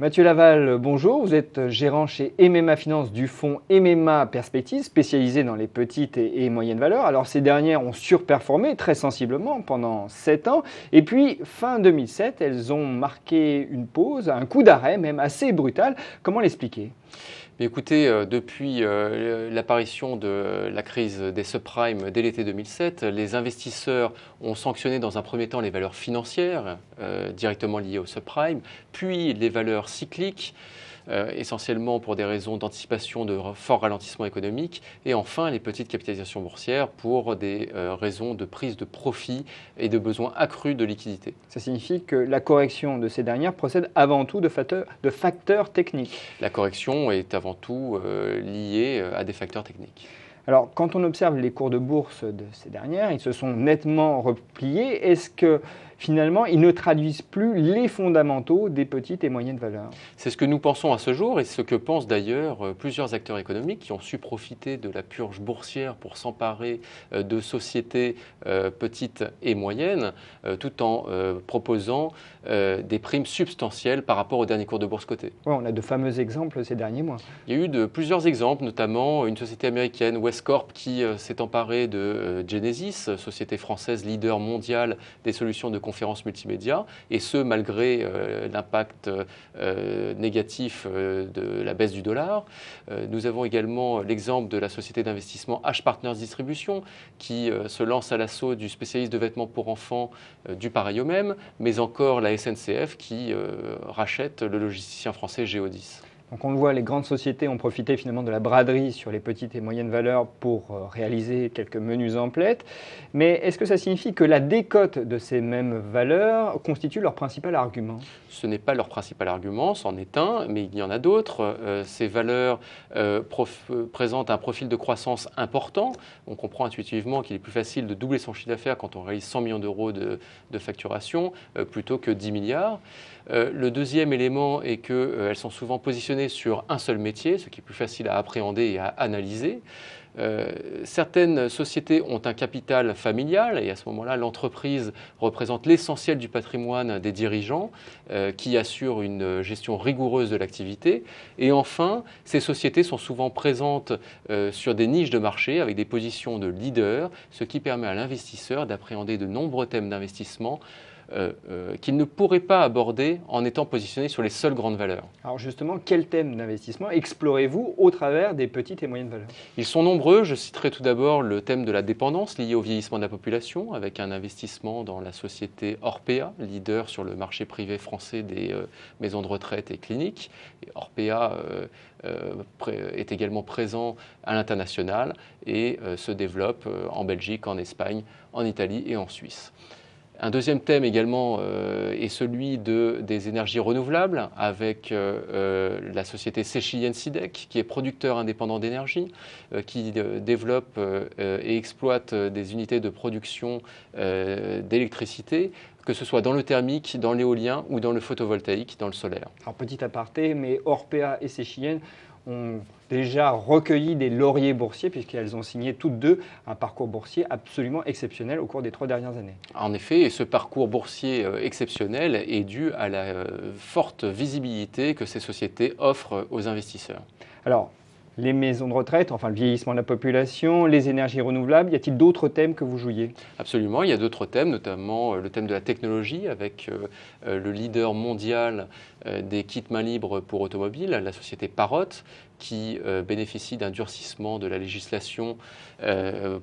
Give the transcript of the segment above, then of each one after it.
Mathieu Laval, bonjour. Vous êtes gérant chez MMA Finance du fonds MMA Perspectives, spécialisé dans les petites et moyennes valeurs. Alors, ces dernières ont surperformé très sensiblement pendant 7 ans. Et puis, fin 2007, elles ont marqué une pause, un coup d'arrêt même assez brutal. Comment l'expliquer ? Mais écoutez, depuis l'apparition de la crise des subprimes dès l'été 2007, les investisseurs ont sanctionné dans un premier temps les valeurs financières directement liées aux subprimes, puis les valeurs cycliques, essentiellement pour des raisons d'anticipation de fort ralentissement économique, et enfin les petites capitalisations boursières pour des raisons de prise de profit et de besoins accrus de liquidité. Ça signifie que la correction de ces dernières procède avant tout de facteurs techniques. La correction est avant tout liée à des facteurs techniques. Alors, quand on observe les cours de bourse de ces dernières, ils se sont nettement repliés. Est-ce que finalement, ils ne traduisent plus les fondamentaux des petites et moyennes valeurs ? C'est ce que nous pensons à ce jour et ce que pensent d'ailleurs plusieurs acteurs économiques qui ont su profiter de la purge boursière pour s'emparer de sociétés petites et moyennes, tout en proposant des primes substantielles par rapport aux derniers cours de bourse cotés. Ouais, on a de fameux exemples ces derniers mois. Il y a eu plusieurs exemples, notamment une société américaine, Westcorp, qui s'est emparée de Genesis, société française leader mondial des solutions de conférences multimédia, et ce malgré l'impact négatif de la baisse du dollar. Nous avons également l'exemple de la société d'investissement H Partners Distribution, qui se lance à l'assaut du spécialiste de vêtements pour enfants du pareil au même, mais encore la SNCF qui rachète le logisticien français Géodis. Donc on le voit, les grandes sociétés ont profité finalement de la braderie sur les petites et moyennes valeurs pour réaliser quelques menus emplettes. Mais est-ce que ça signifie que la décote de ces mêmes valeurs constitue leur principal argument ? Ce n'est pas leur principal argument, c'en est un, mais il y en a d'autres. Ces valeurs présentent un profil de croissance important. On comprend intuitivement qu'il est plus facile de doubler son chiffre d'affaires quand on réalise 100 millions d'euros de facturation plutôt que 10 milliards. Le deuxième élément est qu'elles sont souvent positionnées sur un seul métier, ce qui est plus facile à appréhender et à analyser. Certaines sociétés ont un capital familial et à ce moment-là, l'entreprise représente l'essentiel du patrimoine des dirigeants qui assurent une gestion rigoureuse de l'activité. Et enfin, ces sociétés sont souvent présentes sur des niches de marché avec des positions de leader, ce qui permet à l'investisseur d'appréhender de nombreux thèmes d'investissement qu'il ne pourrait pas aborder en étant positionné sur les seules grandes valeurs. Alors justement, quels thèmes d'investissement explorez-vous au travers des petites et moyennes valeurs ? Ils sont nombreux. Je citerai tout d'abord le thème de la dépendance lié au vieillissement de la population, avec un investissement dans la société Orpea, leader sur le marché privé français des maisons de retraite et cliniques. Et Orpea est également présent à l'international et se développe en Belgique, en Espagne, en Italie et en Suisse. Un deuxième thème également est celui des énergies renouvelables avec la société séchilienne SIDEC qui est producteur indépendant d'énergie, qui développe et exploite des unités de production d'électricité, que ce soit dans le thermique, dans l'éolien ou dans le photovoltaïque, dans le solaire. Alors petit aparté, mais Orpea et Séchilienne ont déjà recueilli des lauriers boursiers puisqu'elles ont signé toutes deux un parcours boursier absolument exceptionnel au cours des 3 dernières années. En effet, et ce parcours boursier exceptionnel est dû à la forte visibilité que ces sociétés offrent aux investisseurs. Alors, les maisons de retraite, enfin le vieillissement de la population, les énergies renouvelables, y a-t-il d'autres thèmes que vous jouiez ? Absolument, il y a d'autres thèmes, notamment le thème de la technologie avec le leader mondial des kits main libre pour automobiles, la société Parrot, qui bénéficie d'un durcissement de la législation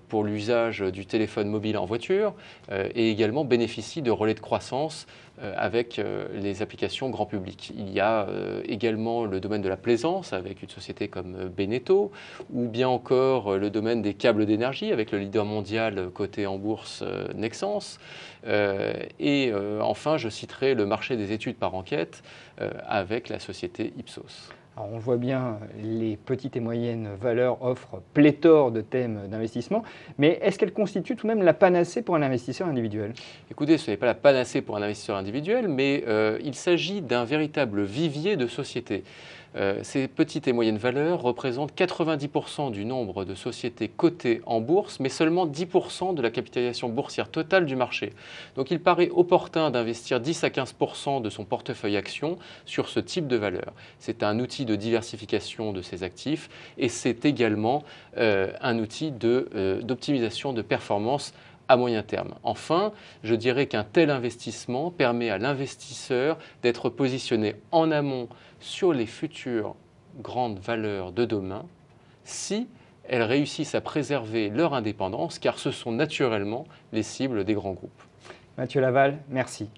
pour l'usage du téléphone mobile en voiture et également bénéficie de relais de croissance avec les applications grand public. Il y a également le domaine de la plaisance avec une société comme Beneteau ou bien encore le domaine des câbles d'énergie avec le leader mondial coté en bourse Nexans. Et enfin, je citerai le marché des études par enquête avec la société Ipsos. Alors on voit bien, les petites et moyennes valeurs offrent pléthore de thèmes d'investissement, mais est-ce qu'elles constituent tout de même la panacée pour un investisseur individuel ? Écoutez, ce n'est pas la panacée pour un investisseur individuel, mais il s'agit d'un véritable vivier de sociétés. Ces petites et moyennes valeurs représentent 90% du nombre de sociétés cotées en bourse, mais seulement 10% de la capitalisation boursière totale du marché. Donc il paraît opportun d'investir 10 à 15% de son portefeuille actions sur ce type de valeur. C'est un outil de diversification de ses actifs et c'est également un outil d'optimisation de performance à moyen terme. Enfin, je dirais qu'un tel investissement permet à l'investisseur d'être positionné en amont sur les futures grandes valeurs de demain si elles réussissent à préserver leur indépendance, car ce sont naturellement les cibles des grands groupes. Mathieu Laval, merci.